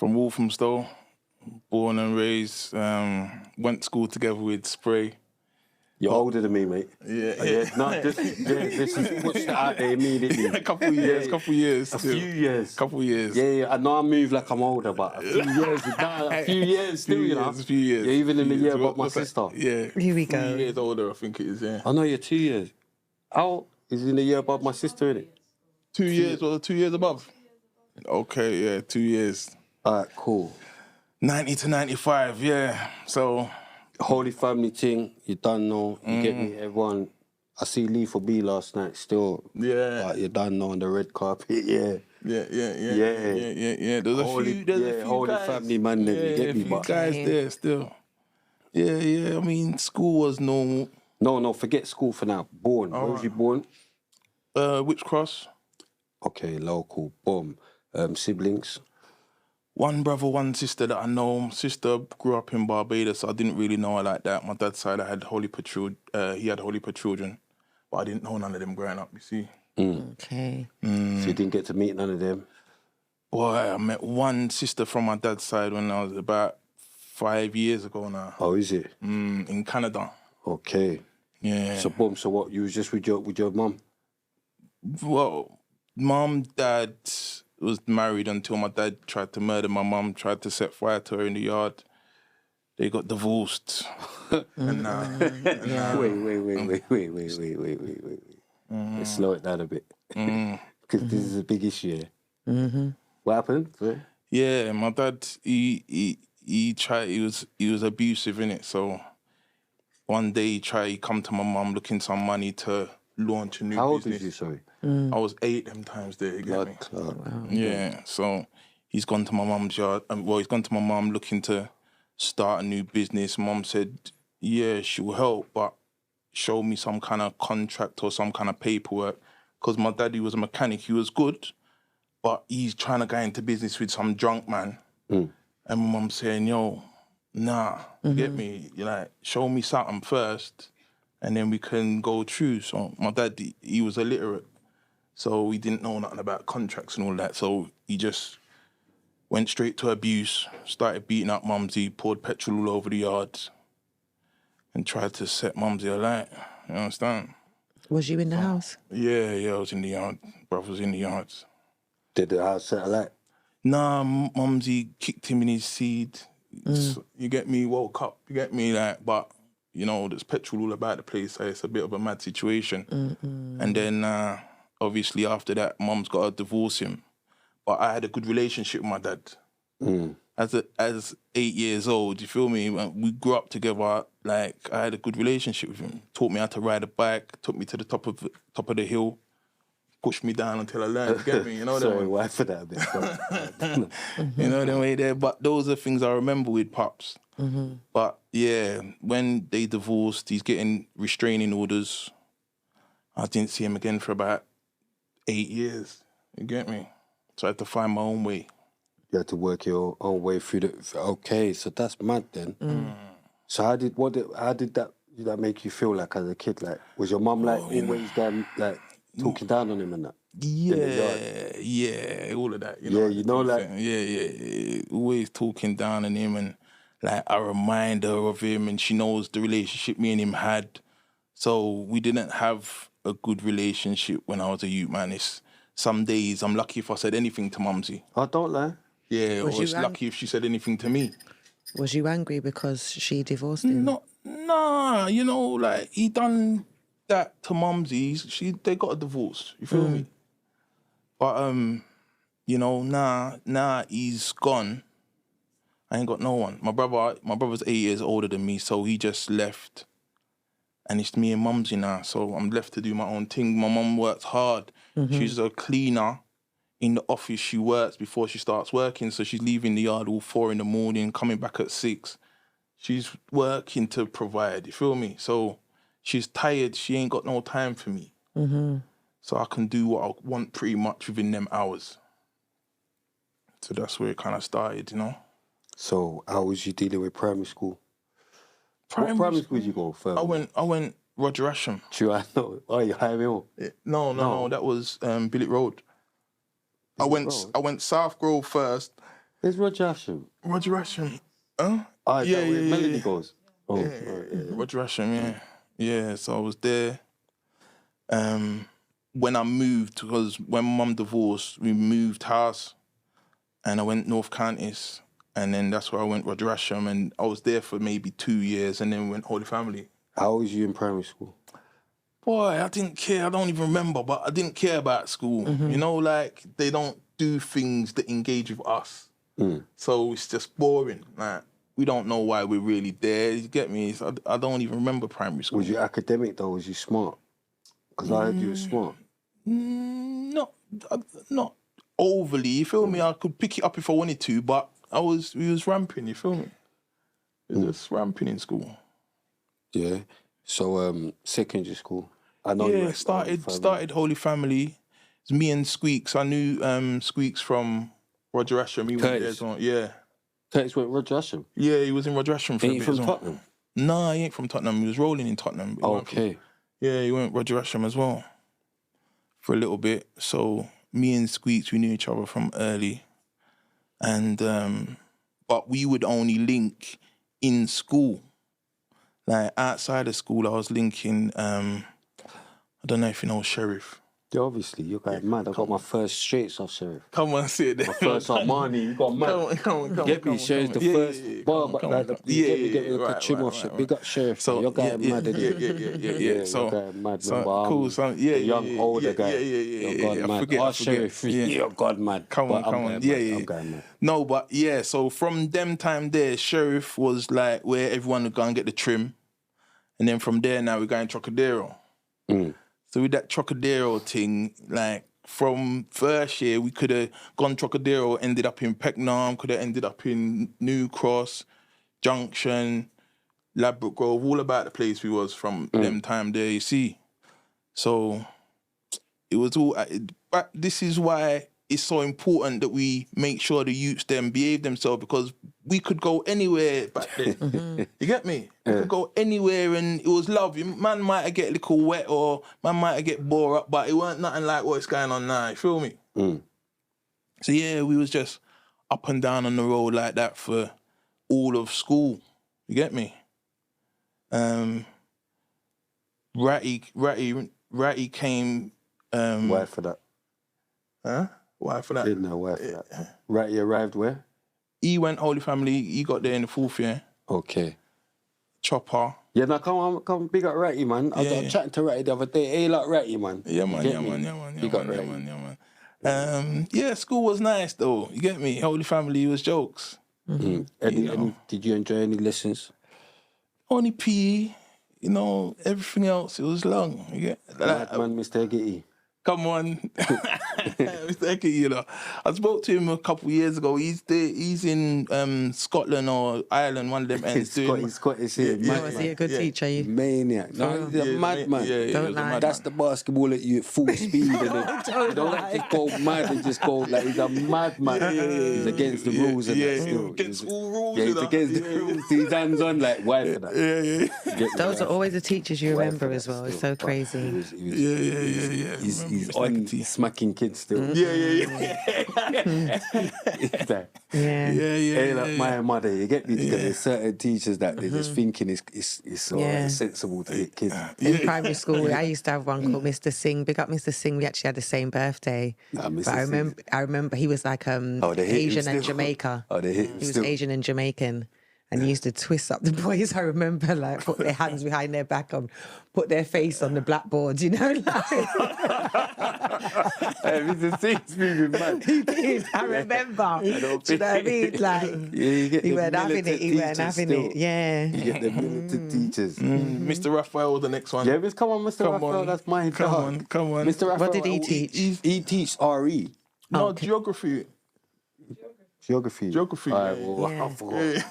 From Walthamstow, born and raised. Went to school together with Spray. You're older than me, mate. Yeah. No, this is pushed out there immediately. A couple of years. A few years. Couple of years. Yeah. I know I move like I'm older, but a few years. A few years still, you know. A few years. You're even in the year above my sister. Yeah. Here we 3 go. years older, I think it is, yeah. I know you're 2 years. How is in the year above my sister, innit? 2 years or 2 years above? Okay, yeah, 2 years. All right, cool. 90 to 95, yeah. So... Holy family thing, you done know, you get me, everyone. I see Lee for B last night still. Yeah. Like, you done know on the red carpet, yeah. Yeah. There's a few holy guys. family man, then you get me, a few but guys there still. Yeah. I mean, school was normal. No, forget school for now. Born. Where was you born? Which cross? Okay, local. Boom. Siblings. One brother, one sister that I know. My sister grew up in Barbados, so I didn't really know her like that. My dad's side, he had Holy Patrol children, but I didn't know none of them growing up, you see. Okay. So you didn't get to meet none of them? Boy, I met one sister from my dad's side when I was about 5 years ago now. Oh, is it? In Canada. Okay. Yeah. So boom, so what, you was just with your mum? Well, mum, dad... was married until my dad tried to murder my mum, tried to set fire to her in the yard. They got divorced. and now... Wait. Let's slow it down a bit. Because this is a big issue. What happened? Yeah, my dad, he was abusive, innit? So one day he come to my mum looking for some money to launch a new business. How old was you, sorry? I was 8 them times there, you get me? Wow. Yeah, so he's gone to my mum's yard. He's gone to my mum looking to start a new business. Mum said, yeah, she'll help, but show me some kind of contract or some kind of paperwork. Because my daddy was a mechanic, he was good, but he's trying to go into business with some drunk man. And my mum saying, yo, nah, you get me? You're like, show me something first, and then we can go through. So my dad, he was illiterate. So he didn't know nothing about contracts and all that. So he just went straight to abuse, started beating up Mumsy, poured petrol all over the yard and tried to set Mumsy alight. You understand? Was you in the house? Yeah, I was in the yard. Brother was in the yard. Did the house set alight? Nah, Mumsy kicked him in his seed. You get me? Woke up. You get me? Like, but, you know, there's petrol all about the place. So it's a bit of a mad situation. And then... obviously, after that, Mum's got to divorce him. But I had a good relationship with my dad. As 8 years old, you feel me? We grew up together. Like, I had a good relationship with him. Taught me how to ride a bike. Took me to the top of the hill. Pushed me down until I learned. You get me? You know that. Sorry, why for that a bit? You know the way there. But those are things I remember with Pops. But yeah, when they divorced, he's getting restraining orders. I didn't see him again for about 8 years, you get me? So I had to find my own way. You had to work your own way through the... Okay, so that's mad then. So how did that make you feel like as a kid? Like, was your mum like always going, like, talking down on him and that? Yeah, all of that. You know, yeah, you know, like... Yeah, always talking down on him and, like, I remind her of him and she knows the relationship me and him had. So we didn't have a good relationship when I was a youth, man. Some days I'm lucky if I said anything to Mumsy. I don't lie. Yeah, or it's lucky if she said anything to me. Was you angry because she divorced him? Nah, you know, like, he done that to Mumsy. They got a divorce, you feel me? But, you know, nah, he's gone. I ain't got no one. My brother's 8 years older than me, so he just left. And it's me and Mumsy now, so I'm left to do my own thing. My mum works hard. She's a cleaner. In the office, she works before she starts working, so she's leaving the yard all 4 in the morning, coming back at 6. She's working to provide, you feel me? So she's tired. She ain't got no time for me. So I can do what I want pretty much within them hours. So that's where it kind of started, you know? So how was you dealing with primary school? What primary school did you go first? I went Roger Asham. True, I know. Oh, you hired me on? No, that was Billet Road. I went South Grove first, There's Roger Asham. Roger Asham. Huh? Yeah. Melody goes. Oh, Yeah, right, yeah. Roger Asham, yeah. Yeah, so I was there. When I moved, because when Mum divorced, we moved house and I went North Counties. And then that's where I went Roger Asham, and I was there for maybe 2 years and then went Holy Family. How old was you in primary school? Boy, I didn't care. I don't even remember, but I didn't care about school. You know, like, they don't do things that engage with us. So it's just boring. Like, we don't know why we're really there. You get me? So I don't even remember primary school. Was you academic, though? Was you smart? Because I heard you were smart. Not overly, you feel me? I could pick it up if I wanted to, but we was ramping, you feel me? We was just ramping in school. Yeah. So, secondary school. I know. Yeah, started Holy Family. It's me and Squeaks. I knew Squeaks from Roger Asham. He went there as well. Yeah. Curtis went Roger Asham? Yeah, he was in Roger Asham for a Ain't he bit from as well. Tottenham? No, he ain't from Tottenham. He was rolling in Tottenham. Okay. Yeah, he went Roger Asham as well for a little bit. So me and Squeaks, we knew each other from early. And, but we would only link in school. Like, outside of school, I was linking, I don't know if you know Sheriff. Yeah, obviously, you're going mad. I got my first straights off Sheriff. Come on, sit there. My first Armani, you got mad. Come on. Get me, Sheriff's the first bar, but like, get me the trim off shit. Big up Sheriff. So you're going mad, yeah. So, you're going mad. So, Remember, cool. So, yeah, the young, older guy. Yeah. You're gone mad. I forget. Sheriff, you're gone mad. Come on. I'm going mad. No, but yeah, so from them time there, Sheriff was like where everyone would go and get the trim. And then from there, now we're going Trocadero. So with that Trocadero thing, like from first year, we could have gone Trocadero, ended up in Pecknam, could have ended up in New Cross, Junction, Ladbroke Grove, all about the place we was from them time there, you see. So it was all, but this is why it's so important that we make sure the youths them behave themselves, because we could go anywhere back then. You get me? We could go anywhere and it was love. Man might get a little wet or man might get bore up, but it weren't nothing like what's going on now. You feel me? So yeah, we was just up and down on the road like that for all of school. You get me? Ratty came. Why for that? Huh? Why for that? Didn't know why for that. Ratty arrived where? He went Holy Family. He got there in the 4th year. Okay. Chopper. Yeah, now come big up Ratty, man. I was chatting to Ratty the other day. Hey, like Ratty, man. Yeah, man. Yeah, school was nice though. You get me? Holy Family was jokes. Did you enjoy any lessons? Only PE, everything else, it was long. You get Man, Mr. Eggety. Come on. Mr. Eggety, I spoke to him a couple of years ago. He's in Scotland or Ireland, one of them ends. He's Scottish here. Was he a good teacher? Maniac. No, he's a madman. Don't lie. That's the basketball at you at full speed. You don't like just go mad and just go like he's a madman. He's against the rules and that still. Against all rules. Yeah, he's against the rules. He's hands on like, why for that? Those are always the teachers you remember as well. It's so crazy. He's on smacking kids still. Yeah. Hey, like my mother, you get me? Because there's certain teachers that they're just thinking it's sensible to hit kids. In primary school, I used to have one called Mr. Singh. Big up Mr. Singh. We actually had the same birthday. But I remember he was like Asian and Jamaica. He was Asian and Jamaican. And he used to twist up the boys. I remember, like, put their hands behind their back and put their face on the blackboard, Like. Mr. Singh's moving mad. He did. I remember. Do you know what I mean? Like, he weren't having it. Yeah. You get the militant teachers. Mr. Raphael, the next one. Yeah, come on, Mr. Raphael. That's my dog. Come on. Mr. Raphael. What did he teach? He teaches RE. No, geography. Geography. Right, I forgot.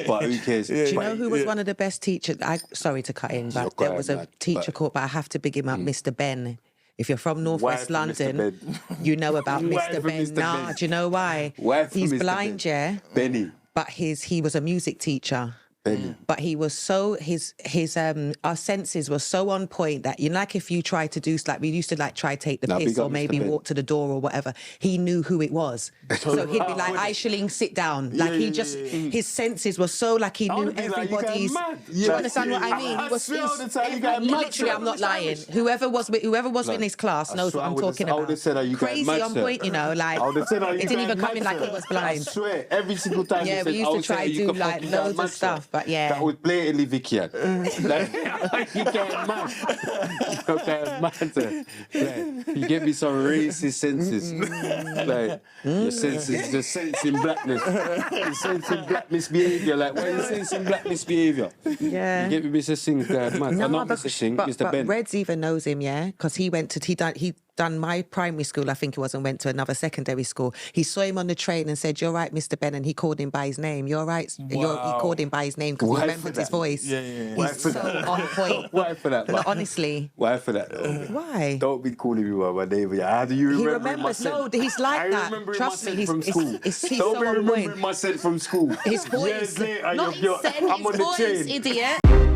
But who cares? Do you know who was one of the best teachers? Sorry to cut in, but there was a teacher called, but I have to big him up, Mr. Ben. If you're from Northwest London, you know about Mr. Ben. Do you know why? He's blind, yeah? Benny. But he was a music teacher. But he was so our senses were so on point that like if you try to do like we used to like try take the piss or maybe walk to the door or whatever, he knew who it was. So he'd be like, Aisling, sit down. Like his senses were so like he knew everybody's. Do you understand what I mean? Literally, I'm not lying. Whoever was in his class knows what I'm talking about. Crazy on point, you know, like it didn't even come in like he was blind. I swear, every single time. Yeah, we used to try to do like loads of stuff, but yeah. That was blatantly Vicky. Like, you get mad. You get mad. Like, you get me some racist senses. Like, your senses, the sense in blackness. The sense in black misbehaviour. Like, why are you sensing black misbehaviour? Yeah. You get me, Mr. Singh, man. Not Mr. Singh, Mr. Ben. Reds even knows him, yeah? Because he done my primary school, I think it was, and went to another secondary school. He saw him on the train and said, "You're right, Mr. Ben," and he called him by his name. "You're right." He called him by his name because he remembered his voice. Yeah. He's so on point. Why for that? No, honestly. Why for that? Why? Don't be calling me by my name. How do you remember? He remembers. No, he's like that. Trust me, he's so on point. Don't be remembering my scent from school. His voice. Years later, Not his scent, I'm on his the voice, train. idiot.